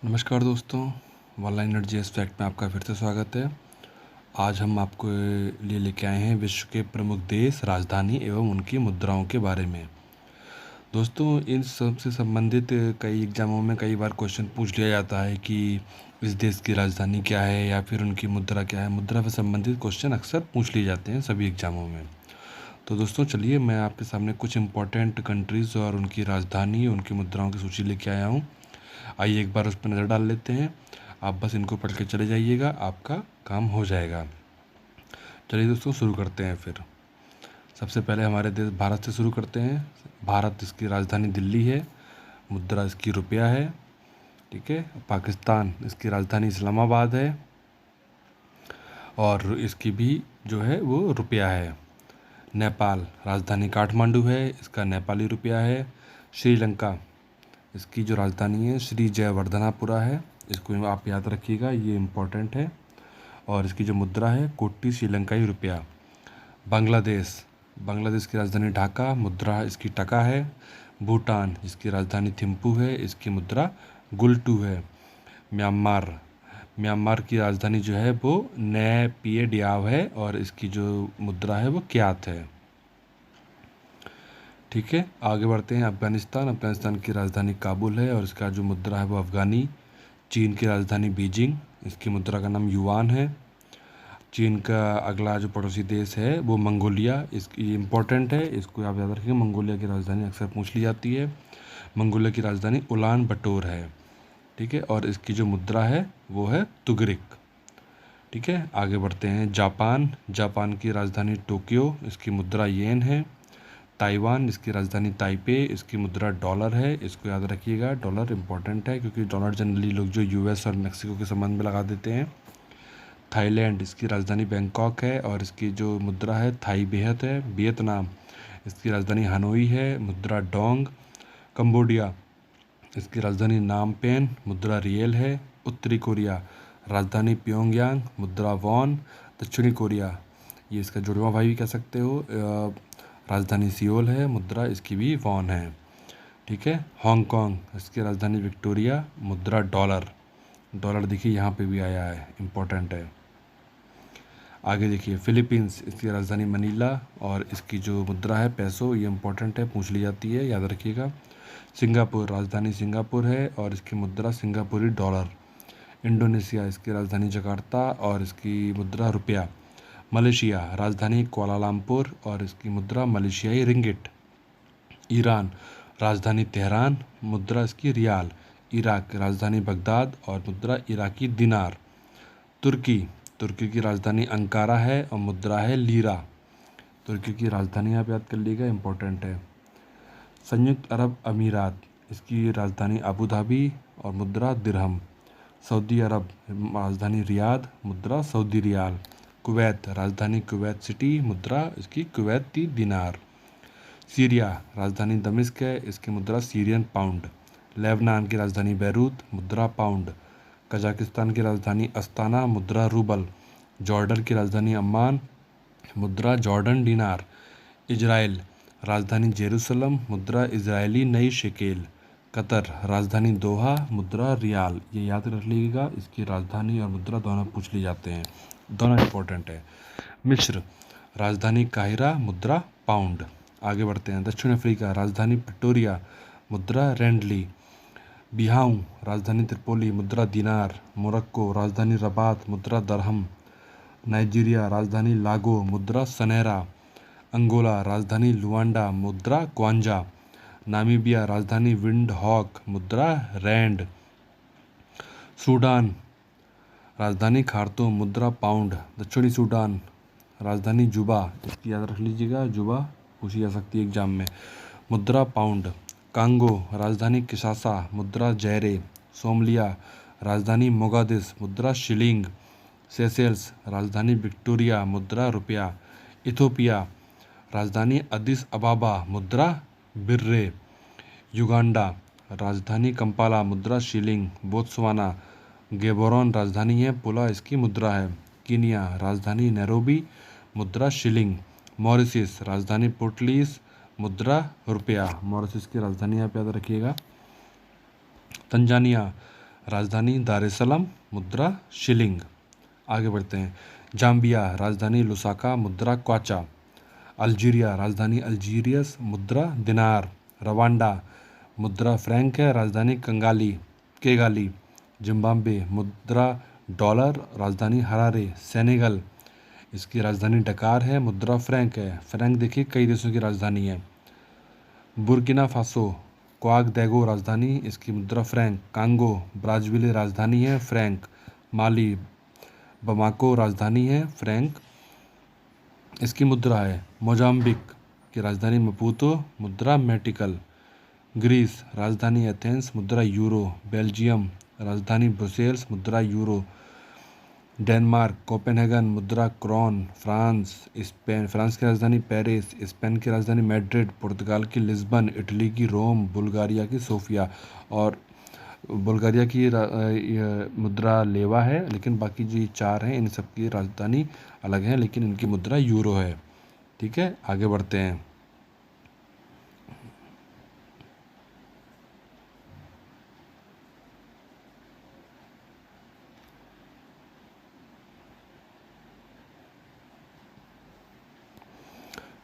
नमस्कार दोस्तों, online energy fact में आपका फिर से स्वागत है। आज हम आपको लिए लेके आए हैं विश्व के प्रमुख देश, राजधानी एवं उनकी मुद्राओं के बारे में। दोस्तों, इन सब से संबंधित कई एग्जामों में कई बार क्वेश्चन पूछ लिया जाता है कि इस देश की राजधानी क्या है या फिर उनकी मुद्रा क्या है। मुद्रा से संबंधित क्वेश्चन अक्सर पूछ लिए जाते हैं सभी एग्जामों में। तो दोस्तों चलिए, मैं आपके सामने कुछ इंपॉर्टेंट कंट्रीज़ और उनकी राजधानी, उनकी मुद्राओं की सूची लेके आया हूँ। आइए एक बार उस पर नज़र डाल लेते हैं। आप बस इनको पढ़ के चले जाइएगा, आपका काम हो जाएगा। चलिए दोस्तों, शुरू करते हैं फिर। सबसे पहले हमारे देश भारत से शुरू करते हैं। भारत, इसकी राजधानी दिल्ली है, मुद्रा इसकी रुपया है। ठीक है। पाकिस्तान, इसकी राजधानी इस्लामाबाद है और इसकी भी जो है वो रुपया है। नेपाल, राजधानी काठमांडू है, इसका नेपाली रुपया है। श्रीलंका, इसकी जो राजधानी है श्री जयवर्धनापुरा है, इसको आप याद रखिएगा, ये इम्पोर्टेंट है। और इसकी जो मुद्रा है कोटी श्रीलंकाई रुपया। बांग्लादेश, बांग्लादेश की राजधानी ढाका, मुद्रा इसकी टका है। भूटान, जिसकी राजधानी थिम्पू है, इसकी मुद्रा गुल्टू है। म्यांमार, म्यांमार की राजधानी जो है वो नैपिये डियाव है और इसकी जो मुद्रा है वो क्यात है। ठीक है, आगे बढ़ते हैं। अफगानिस्तान, अफगानिस्तान की राजधानी काबुल है और इसका जो मुद्रा है वो अफगानी। चीन की राजधानी बीजिंग, इसकी मुद्रा का नाम युआन है। चीन का अगला जो पड़ोसी देश है वो मंगोलिया, इसकी इम्पोर्टेंट है, इसको आप याद रखिए। मंगोलिया की राजधानी अक्सर पूछ ली जाती है। मंगोलिया की राजधानी उलान बटोर है। ठीक है, और इसकी जो मुद्रा है वो है तुगरिक। ठीक है, आगे बढ़ते हैं। जापान, जापान की राजधानी टोक्यो, इसकी मुद्रा येन है। ताइवान, इसकी राजधानी ताइपे, इसकी मुद्रा डॉलर है, इसको याद रखिएगा। डॉलर इंपॉर्टेंट है क्योंकि डॉलर जनरली लोग जो यूएस और मेक्सिको के संबंध में लगा देते हैं। थाईलैंड, इसकी राजधानी बैंकॉक है और इसकी जो मुद्रा है थाई बेहत है। वियतनाम, इसकी राजधानी हनोई है, मुद्रा डोंग। कंबोडिया, इसकी राजधानी नामपेन, मुद्रा रियल है। उत्तरी कोरिया, राजधानी प्योंगयांग, मुद्रा वॉन। दक्षिणी कोरिया, ये इसका जुड़वा भाई भी कह सकते हो, राजधानी सियोल है, मुद्रा इसकी भी वॉन है। ठीक है। हांगकांग, इसकी राजधानी विक्टोरिया, मुद्रा डॉलर। डॉलर देखिए यहाँ पे भी आया है, इम्पोर्टेंट है। आगे देखिए, फिलीपींस, इसकी राजधानी मनीला और इसकी जो मुद्रा है पैसो, ये इम्पोर्टेंट है, पूछ ली जाती है, याद रखिएगा। सिंगापुर, राजधानी सिंगापुर है और इसकी मुद्रा सिंगापुरी डॉलर। इंडोनेशिया, इसकी राजधानी जकार्ता और इसकी मुद्रा रुपया। मलेशिया, राजधानी कुआलालंपुर और इसकी मुद्रा मलेशियाई रिंगिट। ईरान, राजधानी तेहरान, मुद्रा इसकी रियाल। इराक, राजधानी बगदाद और मुद्रा इराकी दिनार। तुर्की, तुर्की की राजधानी अंकारा है और मुद्रा है लीरा। तुर्की की राजधानी आप याद कर लीजिएगा, इम्पोर्टेंट है। संयुक्त अरब अमीरात, इसकी राजधानी अबू धाबी और मुद्रा दिरहम। सऊदी अरब, राजधानी रियाद, मुद्रा सऊदी रियाल। कुवैत, राजधानी कुवैत सिटी, मुद्रा इसकी कुवैती दिनार। सीरिया, राजधानी दमिश्क है, इसकी मुद्रा सीरियन पाउंड। लेबनान की राजधानी बैरूत, मुद्रा पाउंड। कजाकिस्तान की राजधानी अस्ताना, मुद्रा रूबल। जॉर्डन की राजधानी अम्मान, मुद्रा जॉर्डन दिनार। इजराइल, राजधानी जेरूसलम, मुद्रा इजरायली नई शेकेल। कतर, राजधानी दोहा, मुद्रा रियाल। ये याद रख लीजिएगा, इसकी राजधानी और मुद्रा दोनों पूछ ली जाते हैं, दोनों इंपॉर्टेंट है। मिस्र, राजधानी काहिरा, मुद्रा पाउंड। आगे बढ़ते हैं। दक्षिण अफ्रीका, राजधानी प्रिटोरिया, मुद्रा रेंडली। बिहाऊ, राजधानी त्रिपोली, मुद्रा दिनार। मोरक्को, राजधानी रबात, मुद्रा दरहम। नाइजीरिया, राजधानी लागो, मुद्रा सनेरा। अंगोला, राजधानी लुआंडा, मुद्रा क्वांजा। नामीबिया, राजधानी विंड हॉक, मुद्रा रैंड। सूडान, राजधानी खार्तूम, मुद्रा पाउंड। दक्षिणी सूडान, राजधानी जुबा, इसकी याद रख लीजिएगा, जुबा पूछी जा सकती है एग्जाम में, मुद्रा पाउंड। कांगो, राजधानी किसासा, मुद्रा जैरे। सोमालिया, राजधानी मोगादिस, मुद्रा शिलिंग। सेशेल्स, राजधानी विक्टोरिया, मुद्रा रुपया। इथोपिया, राजधानी अदिस अबाबा, मुद्रा बिर्रे। युगांडा, राजधानी कंपाला, मुद्रा शिलिंग। बोत्सवाना, गेबोरोन, राजधानी है पुला, इसकी मुद्रा है। कीनिया, राजधानी नैरोबी, मुद्रा शिलिंग। मॉरिशस, राजधानी पोर्टलीस, मुद्रा रुपया। मॉरिशस की राजधानी आप याद रखिएगा। तंजानिया, राजधानी दार एस सलाम, मुद्रा शिलिंग। आगे बढ़ते हैं। जाम्बिया, राजधानी लुसाका, मुद्रा क्वाचा। अल्जीरिया, राजधानी अल्जीरियस, मुद्रा दिनार। रवांडा, मुद्रा फ्रैंक है, राजधानी केगाली। जिम्बाब्वे, मुद्रा डॉलर, राजधानी हरारे। सेनेगल, इसकी राजधानी डकार है, मुद्रा फ्रैंक है। फ्रैंक देखिए कई देशों की राजधानी है। बुर्किना फासो, क्वागदेगो, राजधानी इसकी मुद्रा फ्रैंक। कांगो ब्राज़ील, राजधानी है फ्रैंक। माली, बमाको, राजधानी है फ्रैंक, इसकी मुद्रा है। मोजाम्बिक की राजधानी मपूतो, मुद्रा मेटिकल। ग्रीस, राजधानी एथेंस, मुद्रा यूरो। बेल्जियम, राजधानी ब्रुसेल्स, मुद्रा यूरो। डेनमार्क कोपेनहेगन, मुद्रा क्रोन। फ्रांस की राजधानी पेरिस। स्पेन की राजधानी मैड्रिड। पुर्तगाल की लिस्बन। इटली की रोम। बुल्गारिया की सोफिया। और बुल्गारिया की मुद्रा लेवा है, लेकिन बाकी जो 4 हैं इन सब की राजधानी अलग है, लेकिन इनकी मुद्रा यूरो है। ठीक है, आगे बढ़ते हैं।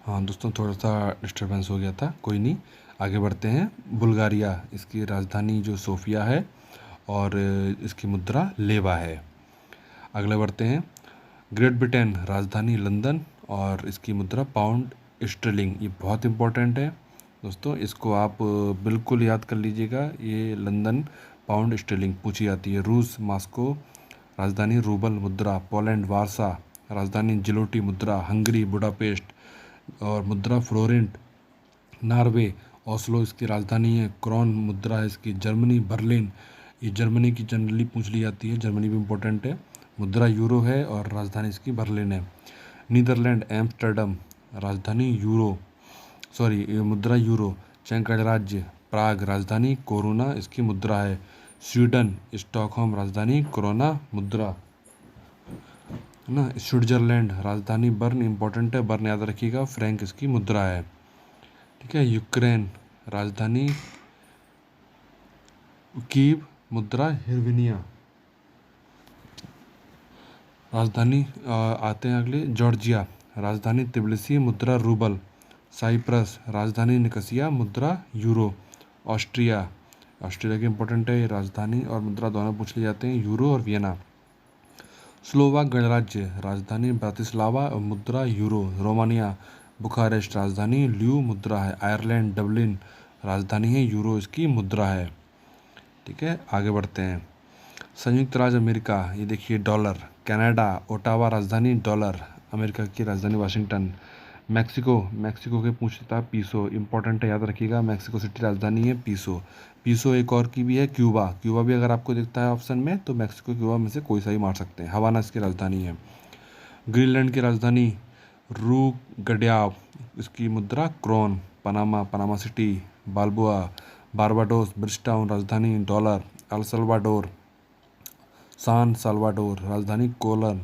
हाँ दोस्तों, थोड़ा सा डिस्टर्बेंस हो गया था, कोई नहीं, आगे बढ़ते हैं। बुल्गारिया, इसकी राजधानी जो सोफिया है और इसकी मुद्रा लेवा है। अगले बढ़ते हैं। ग्रेट ब्रिटेन, राजधानी लंदन और इसकी मुद्रा पाउंड स्टर्लिंग। ये बहुत इंपॉर्टेंट है दोस्तों, इसको आप बिल्कुल याद कर लीजिएगा। ये लंदन पाउंड स्टर्लिंग पूछी जाती है। रूस मॉस्को, राजधानी रूबल, मुद्रा। पोलैंड वारसा, राजधानी जिलोटी, मुद्रा। हंगरी बुडापेस्ट और मुद्रा फ्लोरेंट। नॉर्वे ओस्लो, इसकी राजधानी है। क्रोन, मुद्रा है इसकी। जर्मनी बर्लिन, ये जर्मनी की जनरली पूछ ली जाती है, जर्मनी भी इम्पोर्टेंट है। मुद्रा यूरो है और राजधानी इसकी बर्लिन है। नीदरलैंड एम्स्टर्डम, राजधानी मुद्रा यूरो। चेक गणराज्य प्राग, राजधानी कोरोना, इसकी मुद्रा है। स्वीडन स्टॉकहोम, राजधानी कोरोना, मुद्रा ना। स्विट्जरलैंड, राजधानी बर्न, इंपॉर्टेंट है, बर्न याद रखिएगा, फ्रैंक इसकी मुद्रा है। ठीक है। यूक्रेन, राजधानी कीव, मुद्रा हिरविनिया। राजधानी आते हैं अगले। जॉर्जिया, राजधानी तिब्लिसी, मुद्रा रूबल। साइप्रस, राजधानी निकोसिया, मुद्रा यूरो। ऑस्ट्रिया की इंपॉर्टेंट है, राजधानी और मुद्रा दोनों पूछ लिए जाते हैं, यूरो और वियना। स्लोवाक गणराज्य, राजधानी ब्रातिस्लावा और मुद्रा यूरो। रोमानिया बुखारेस्ट, राजधानी ल्यू, मुद्रा है। आयरलैंड डबलिन, राजधानी है यूरो, इसकी मुद्रा है। ठीक है, आगे बढ़ते हैं। संयुक्त राज्य अमेरिका, ये देखिए डॉलर। कनाडा ओटावा, राजधानी डॉलर, अमेरिका की राजधानी वाशिंगटन। मैक्सिको के पूछता पीसो, इंपॉर्टेंट है, याद रखिएगा, मैक्सिको सिटी राजधानी है पीसो। एक और की भी है क्यूबा भी अगर आपको दिखता है ऑप्शन में तो मैक्सिको क्यूबा में से कोई सा ही मार सकते हैं। हवाना इसकी राजधानी है। ग्रीनलैंड की राजधानी रूगड्याव, इसकी मुद्रा krone. Panama City. Barbados Bridgetown, राजधानी dollar. El Salvador San Salvador, राजधानी कोलन।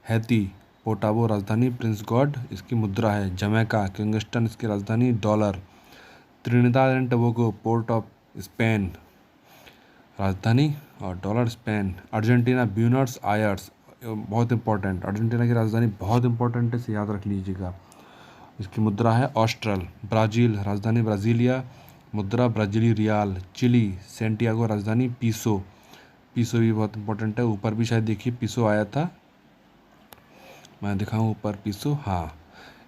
हैती पोटाबो, राजधानी प्रिंस गॉड, इसकी मुद्रा है। जमैका किंगस्टन, इसकी राजधानी dollar. Trinidad and Tobago port of Spain, राजधानी और dollar Spain. Argentina Buenos Aires, बहुत इंपॉर्टेंट, अर्जेंटीना की राजधानी बहुत इंपॉर्टेंट है, इसे याद रख लीजिएगा, इसकी मुद्रा है ऑस्ट्रल। ब्राज़ील, राजधानी ब्राज़ीलिया, मुद्रा ब्राज़ीली रियाल। चिली सेंटियागो, राजधानी पीसो भी बहुत इंपॉर्टेंट है, ऊपर भी शायद देखिए पीसो आया था, मैं दिखाऊं ऊपर पीसो, हाँ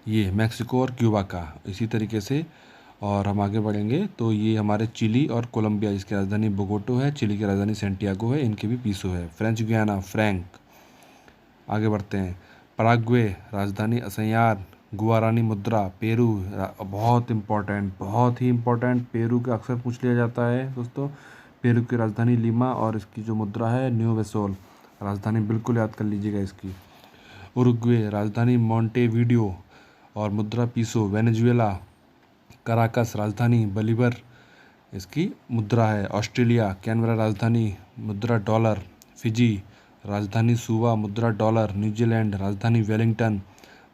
ये मैक्सिको और क्यूबा का इसी तरीके से। और हम आगे बढ़ेंगे तो ये हमारे चिली और कोलंबिया, जिसकी राजधानी बोगोटो है, चिली की राजधानी सेंटियागो है, इनके भी पीसो है। French Guiana Frank. आगे बढ़ते हैं। पराग्वे, राजधानी असंयार, गुआरानी, मुद्रा। पेरू बहुत ही इम्पोर्टेंट, पेरू का अक्सर पूछ लिया जाता है दोस्तों। पेरू की राजधानी लीमा और इसकी जो मुद्रा है न्यू वेसोल, राजधानी बिल्कुल याद कर लीजिएगा इसकी। उरुग्वे, राजधानी मोंटेवीडियो और मुद्रा पीसो। वेनेजुएला कराकस, राजधानी बलीवर, इसकी मुद्रा है। ऑस्ट्रेलिया कैनबरा, राजधानी मुद्रा डॉलर। फिजी, राजधानी सुवा, मुद्रा डॉलर। न्यूजीलैंड, राजधानी वेलिंगटन,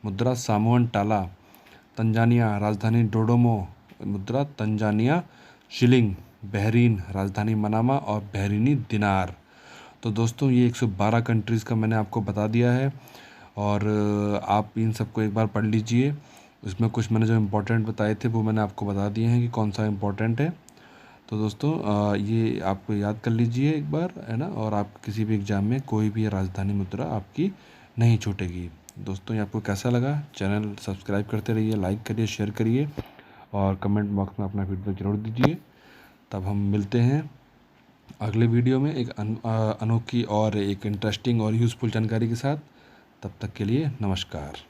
मुद्रा सामोअन टाला। तंजानिया, राजधानी डोडोमो, मुद्रा तंजानिया शिलिंग। बहरीन राजधानी मनामा और बहरीनी दिनार। तो दोस्तों ये 112 कंट्रीज़ का मैंने आपको बता दिया है और आप इन सबको एक बार पढ़ लीजिए। इसमें कुछ मैंने जो इम्पोर्टेंट बताए थे वो मैंने आपको बता दिए हैं कि कौन सा इम्पोर्टेंट है। तो दोस्तों ये आप याद कर लीजिए एक बार, है ना, और आप किसी भी एग्ज़ाम में कोई भी राजधानी मुद्रा आपकी नहीं छूटेगी। दोस्तों ये आपको कैसा लगा? चैनल सब्सक्राइब करते रहिए, लाइक करिए, शेयर करिए और कमेंट बॉक्स में अपना फीडबैक ज़रूर दीजिए। तब हम मिलते हैं अगले वीडियो में एक अनोखी और एक इंटरेस्टिंग और यूज़फुल जानकारी के साथ। तब तक के लिए नमस्कार।